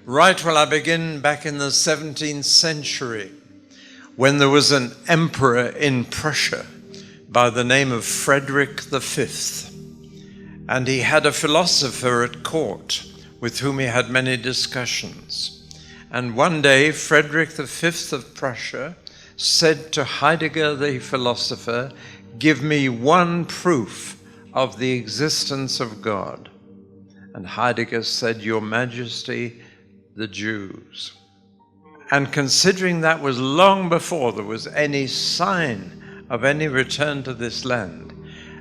Right, well, I begin back in the 17th century when there was an emperor in Prussia by the name of Frederick V. And he had a philosopher at court with whom he had many discussions. And one day, Frederick V of Prussia said to Heidegger the philosopher, "Give me one proof of the existence of God." And Heidegger said, "Your Majesty, the Jews." And considering that was long before there was any sign of any return to this land,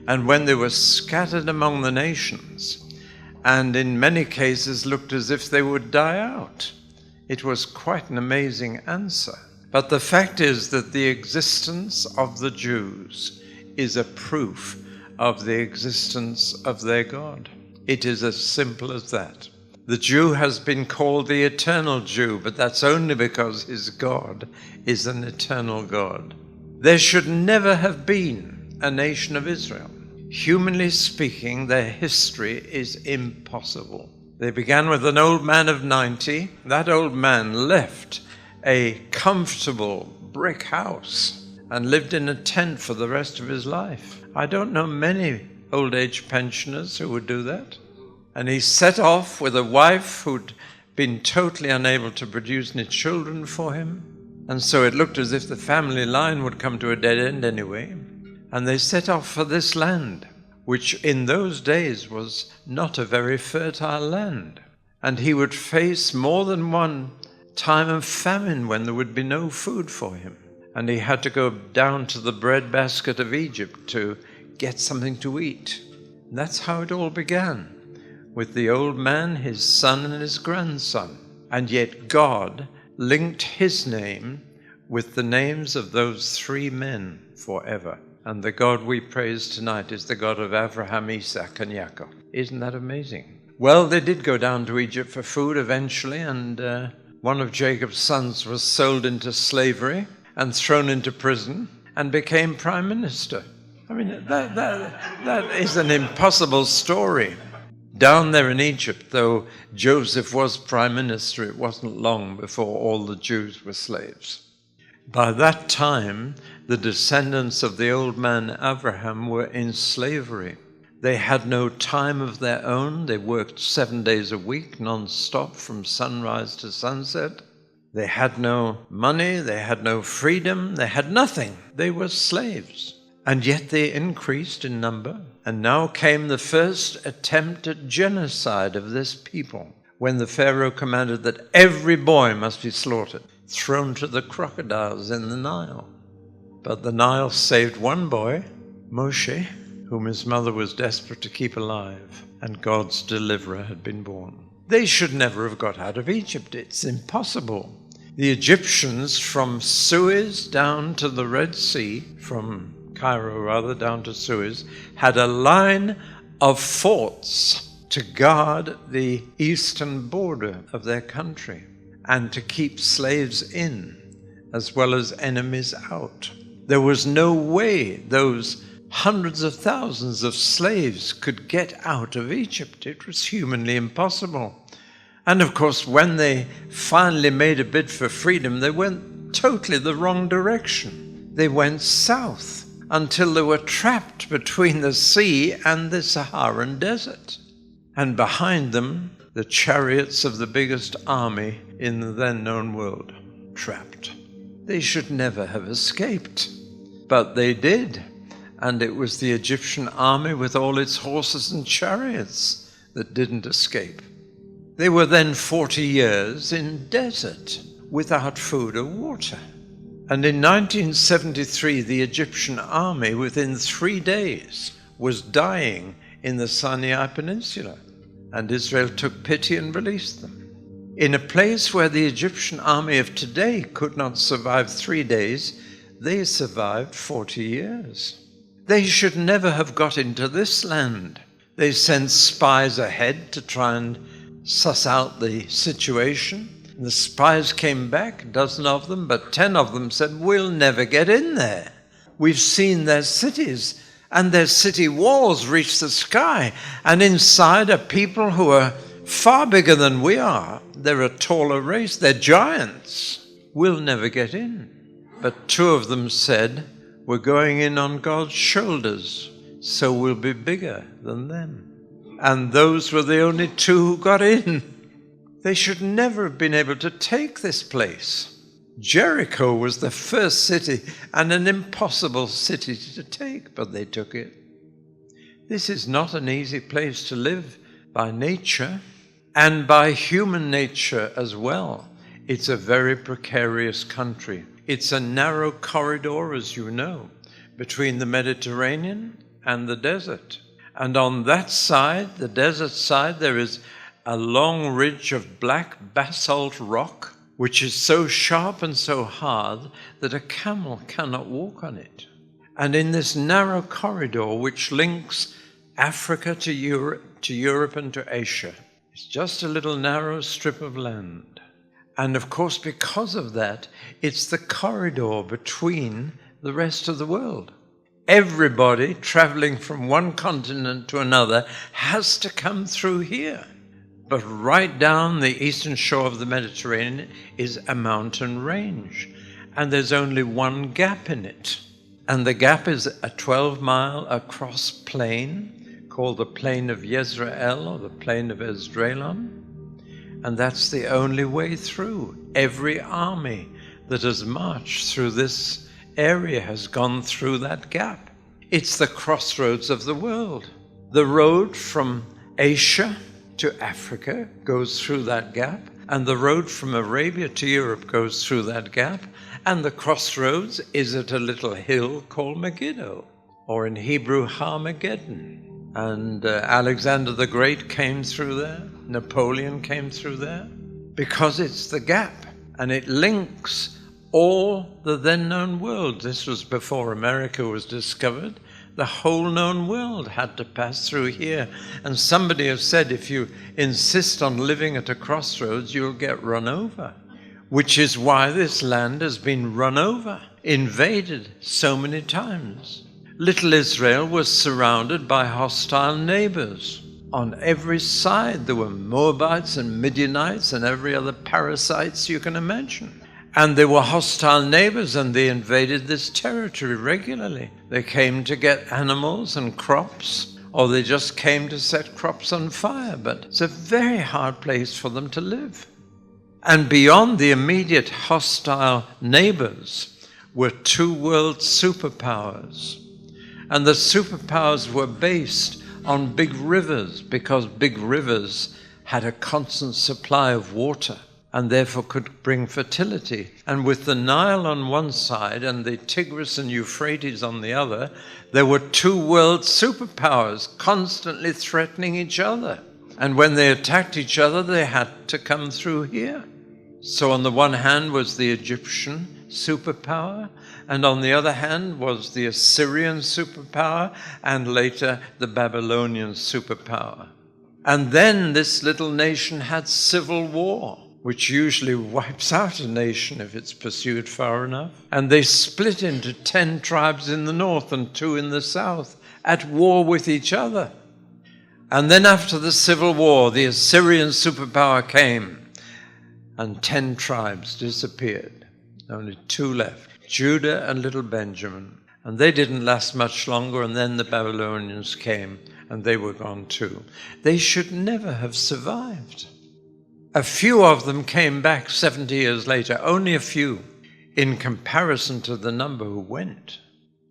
and when they were scattered among the nations, and in many cases looked as if they would die out, it was quite an amazing answer. But the fact is that the existence of the Jews is a proof of the existence of their God. It is as simple as that. The Jew has been called the eternal Jew, but that's only because his God is an eternal God. There should never have been a nation of Israel. Humanly speaking, their history is impossible. They began with an old man of 90. That old man left a comfortable brick house and lived in a tent for the rest of his life. I don't know many old age pensioners who would do that. And he set off with a wife who'd been totally unable to produce any children for him. And so it looked as if the family line would come to a dead end anyway. And they set off for this land, which in those days was not a very fertile land. And he would face more than one time of famine when there would be no food for him. And he had to go down to the breadbasket of Egypt to get something to eat. And that's how it all began, with the old man, his son, and his grandson. And yet God linked his name with the names of those three men forever. And the God we praise tonight is the God of Abraham, Isaac, and Jacob. Isn't that amazing? Well, they did go down to Egypt for food eventually, and one of Jacob's sons was sold into slavery and thrown into prison and became prime minister. I mean, that is an impossible story. Down there in Egypt, though Joseph was prime minister, it wasn't long before all the Jews were slaves. By that time, the descendants of the old man Abraham were in slavery. They had no time of their own. They worked 7 days a week, non-stop, from sunrise to sunset. They had no money, they had no freedom, they had nothing. They were slaves. And yet they increased in number. And now came the first attempt at genocide of this people, when the Pharaoh commanded that every boy must be slaughtered, thrown to the crocodiles in the Nile. But the Nile saved one boy, Moshe, whom his mother was desperate to keep alive, and God's deliverer had been born. They should never have got out of Egypt. It's impossible. The Egyptians, from Suez down to the Red Sea, from Cairo rather, down to Suez, had a line of forts to guard the eastern border of their country and to keep slaves in as well as enemies out. There was no way those hundreds of thousands of slaves could get out of Egypt. It was humanly impossible. And of course, when they finally made a bid for freedom, they went totally the wrong direction. They went south until they were trapped between the sea and the Saharan desert. And behind them, the chariots of the biggest army in the then known world, trapped. They should never have escaped, but they did. And it was the Egyptian army with all its horses and chariots that didn't escape. They were then 40 years in desert without food or water. And in 1973, the Egyptian army, within 3 days, was dying in the Sinai Peninsula. And Israel took pity and released them. In a place where the Egyptian army of today could not survive 3 days, they survived 40 years. They should never have got into this land. They sent spies ahead to try and suss out the situation. The spies came back, a dozen of them, but 10 of them said, "We'll never get in there. We've seen their cities, and their city walls reach the sky, and inside are people who are far bigger than we are. They're a taller race. They're giants. We'll never get in. But two of them said, we're going in on God's shoulders, so we'll be bigger than them. And those were the only two who got in. They should never have been able to take this place. Jericho was the first city and an impossible city to take, but they took it. This is not an easy place to live by nature and by human nature as well. It's a very precarious country. It's a narrow corridor, as you know, between the Mediterranean and the desert. And on that side, the desert side, there is a long ridge of black basalt rock, which is so sharp and so hard that a camel cannot walk on it. And in this narrow corridor, which links Africa to Europe and to Asia, it's just a little narrow strip of land. And of course, because of that, it's the corridor between the rest of the world. Everybody traveling from one continent to another has to come through here. But right down the eastern shore of the Mediterranean is a mountain range, and there's only one gap in it. And the gap is a 12-mile across plain called the Plain of Jezreel, or the Plain of Esdraelon. And that's the only way through. Every army that has marched through this area has gone through that gap. It's the crossroads of the world. The road from Asia to Africa goes through that gap, and the road from Arabia to Europe goes through that gap, and the crossroads is at a little hill called Megiddo, or in Hebrew, 𝐻-Armageddon. And Alexander the Great came through there. Napoleon came through there, because it's the gap, and it links all the then known world. This was before America was discovered. The whole known world had to pass through here. And somebody has said, if you insist on living at a crossroads, you'll get run over, which is why this land has been run over, invaded so many times. Little Israel was surrounded by hostile neighbors. On every side there were Moabites and Midianites and every other parasites you can imagine. And they were hostile neighbors, and they invaded this territory regularly. They came to get animals and crops, or they just came to set crops on fire. But it's a very hard place for them to live. And beyond the immediate hostile neighbors were two world superpowers. And the superpowers were based on big rivers, because big rivers had a constant supply of water, and therefore could bring fertility. And with the Nile on one side and the Tigris and Euphrates on the other, there were two world superpowers constantly threatening each other. And when they attacked each other, they had to come through here. So on the one hand was the Egyptian superpower, and on the other hand was the Assyrian superpower, and later the Babylonian superpower. And then this little nation had civil war, which usually wipes out a nation if it's pursued far enough. And they split into 10 tribes in the north and 2 in the south, at war with each other. And then after the civil war, the Assyrian superpower came, and 10 tribes disappeared. Only 2 left, Judah and little Benjamin. And they didn't last much longer, and then the Babylonians came, and they were gone too. They should never have survived. A few of them came back 70 years later, only a few, in comparison to the number who went.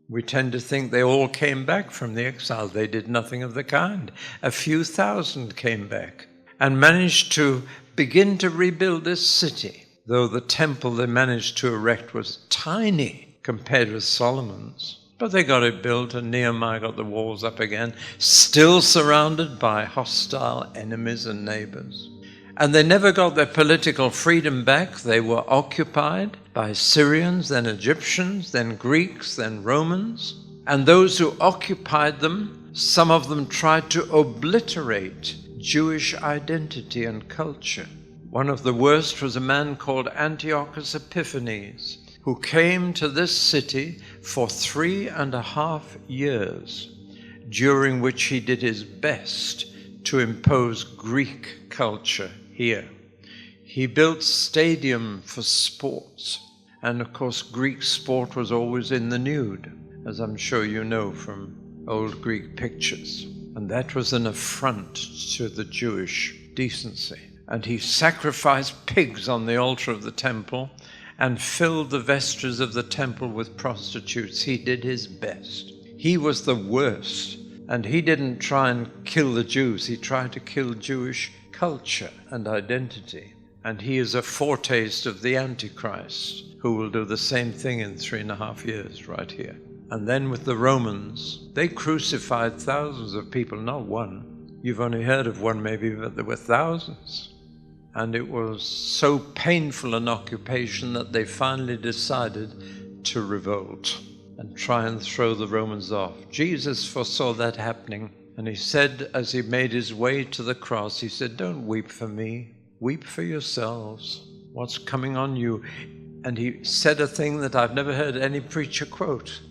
We tend to think they all came back from the exile. They did nothing of the kind. A few thousand came back and managed to begin to rebuild this city, though the temple they managed to erect was tiny compared with Solomon's. But they got it built, and Nehemiah got the walls up again, still surrounded by hostile enemies and neighbors. And they never got their political freedom back. They were occupied by Syrians, then Egyptians, then Greeks, then Romans. And those who occupied them, some of them tried to obliterate Jewish identity and culture. One of the worst was a man called Antiochus Epiphanes, who came to this city for 3.5 years, during which he did his best to impose Greek culture here. He built stadium for sports. And of course, Greek sport was always in the nude, as I'm sure you know from old Greek pictures. And that was an affront to the Jewish decency. And he sacrificed pigs on the altar of the temple and filled the vestries of the temple with prostitutes. He did his best. He was the worst. And he didn't try and kill the Jews. He tried to kill Jewish culture and identity. And he is a foretaste of the Antichrist, who will do the same thing in 3.5 years right here. And then with the Romans, they crucified thousands of people, not one. You've only heard of one maybe, but there were thousands. And it was so painful an occupation that they finally decided to revolt and try and throw the Romans off. Jesus foresaw that happening, and he said, as he made his way to the cross, he said, "Don't weep for me, weep for yourselves. What's coming on you?" And he said a thing that I've never heard any preacher quote.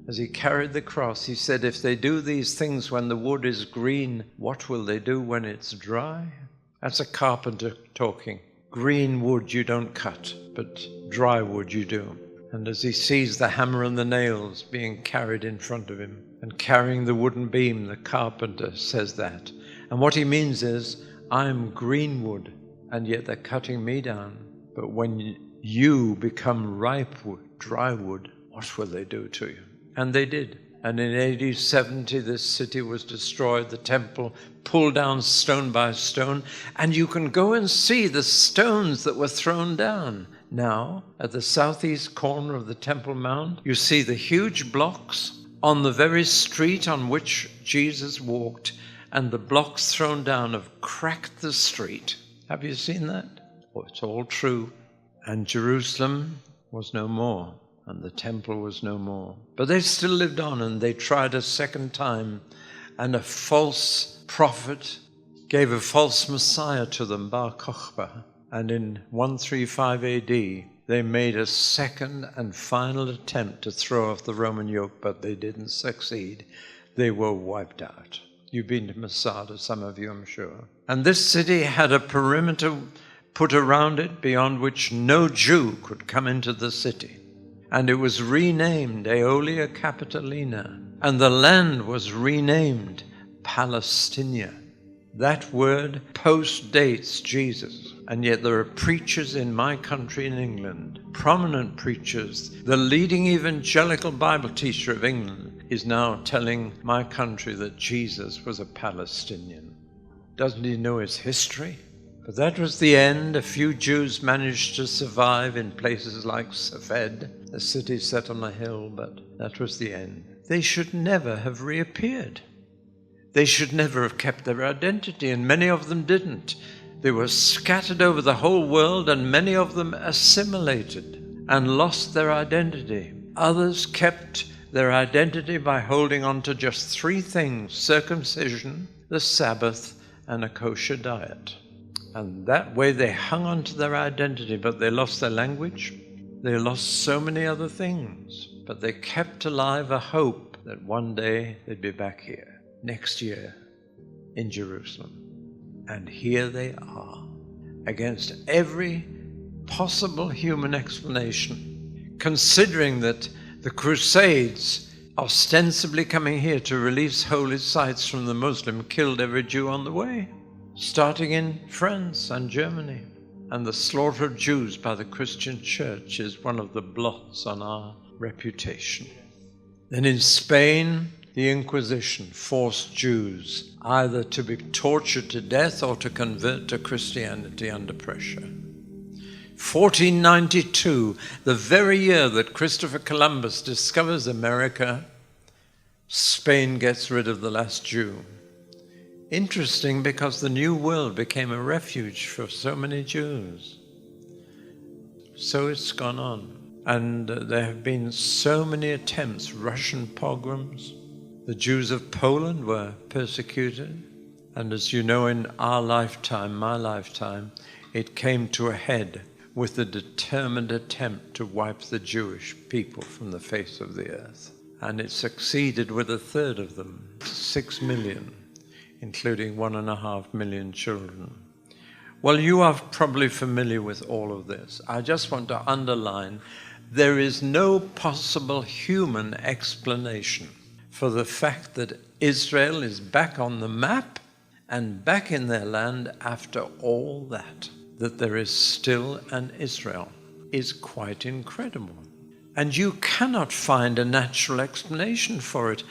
As he carried the cross, he said, "If they do these things when the wood is green, what will they do when it's dry?" That's a carpenter talking. Green wood you don't cut, but dry wood you do. And as he sees the hammer and the nails being carried in front of him and carrying the wooden beam, the carpenter says that. And what he means is, I'm green wood, and yet they're cutting me down. But when you become ripe wood, dry wood, what will they do to you? And they did. And in AD 70, this city was destroyed, the temple pulled down stone by stone, and you can go and see the stones that were thrown down. Now, at the southeast corner of the Temple Mount, you see the huge blocks on the very street on which Jesus walked, and the blocks thrown down have cracked the street. Have you seen that? Oh, it's all true. And Jerusalem was no more, and the temple was no more. But they still lived on, and they tried a second time, and a false prophet gave a false Messiah to them, Bar Kokhba. And in 135 AD, they made a second and final attempt to throw off the Roman yoke, but they didn't succeed. They were wiped out. You've been to Masada, some of you, I'm sure. And this city had a perimeter put around it beyond which no Jew could come into the city. And it was renamed Aeolia Capitolina. And the land was renamed Palestinia. That word postdates Jesus. And yet there are preachers in my country in England, prominent preachers. The leading evangelical Bible teacher of England is now telling my country that Jesus was a Palestinian. Doesn't he know his history? But that was the end. A few Jews managed to survive in places like Safed, a city set on a hill, but that was the end. They should never have reappeared. They should never have kept their identity, and many of them didn't. They were scattered over the whole world, and many of them assimilated and lost their identity. Others kept their identity by holding on to just 3 things: circumcision, the Sabbath, and a kosher diet. And that way they hung on to their identity, but they lost their language. They lost so many other things, but they kept alive a hope that one day they'd be back here, next year, in Jerusalem. And here they are, against every possible human explanation, considering that the Crusades, ostensibly coming here to release holy sites from the Muslim, killed every Jew on the way, starting in France and Germany. And the slaughter of Jews by the Christian church is one of the blots on our reputation. Then in Spain, the Inquisition forced Jews either to be tortured to death or to convert to Christianity under pressure. 1492, the very year that Christopher Columbus discovers America, Spain gets rid of the last Jew. Interesting, because the New World became a refuge for so many Jews. So it's gone on. And there have been so many attempts, Russian pogroms. The Jews of Poland were persecuted. And as you know, in our lifetime, my lifetime, it came to a head with the determined attempt to wipe the Jewish people from the face of the earth. And it succeeded with 1/3 of them, 6 million. including 1.5 million children. Well, you are probably familiar with all of this. I just want to underline, there is no possible human explanation for the fact that Israel is back on the map and back in their land after all that. That there is still an Israel is quite incredible. And you cannot find a natural explanation for it.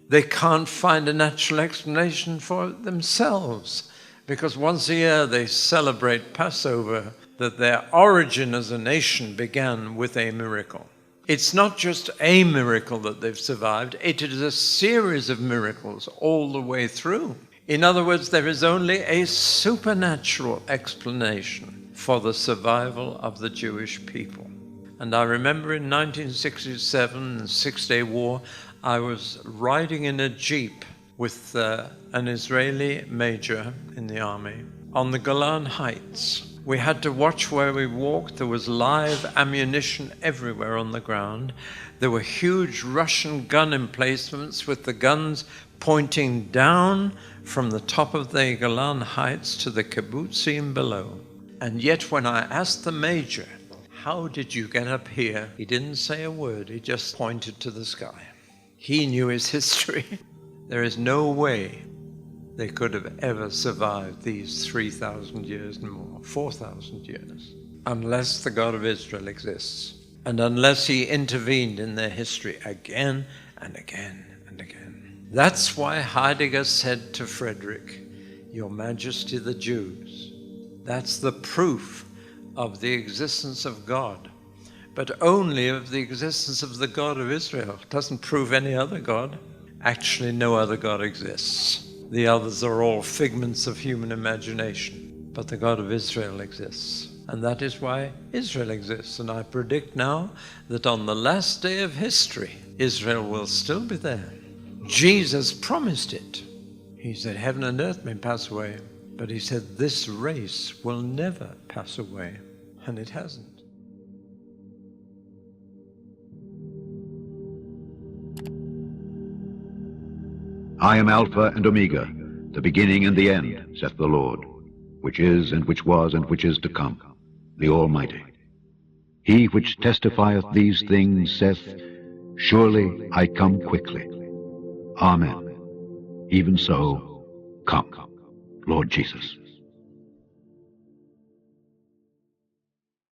They can't find a natural explanation for it themselves, because once a year they celebrate Passover, that their origin as a nation began with a miracle. It's not just a miracle that they've survived, it is a series of miracles all the way through. In other words, there is only a supernatural explanation for the survival of the Jewish people. And I remember in 1967, the Six-Day War, I was riding in a jeep with an Israeli major in the army on the Golan Heights. We had to watch where we walked. There was live ammunition everywhere on the ground. There were huge Russian gun emplacements with the guns pointing down from the top of the Golan Heights to the kibbutzim below. And yet when I asked the major, "How did you get up here?" he didn't say a word, he just pointed to the sky. He knew his history. There is no way they could have ever survived these 3,000 years and more, 4,000 years, unless the God of Israel exists, and unless he intervened in their history again and again and again. That's why Heidegger said to Frederick, "Your Majesty, the Jews," that's the proof of the existence of God, but only of the existence of the God of Israel. It doesn't prove any other God. Actually, no other God exists. The others are all figments of human imagination, but the God of Israel exists. And that is why Israel exists. And I predict now that on the last day of history, Israel will still be there. Jesus promised it. He said, "Heaven and earth may pass away," but he said, "This race will never pass away," and it hasn't. I am Alpha and Omega, the beginning and the end, saith the Lord, which is, and which was, and which is to come, the Almighty. He which testifieth these things saith, Surely I come quickly. Amen. Even so, come, Lord Jesus.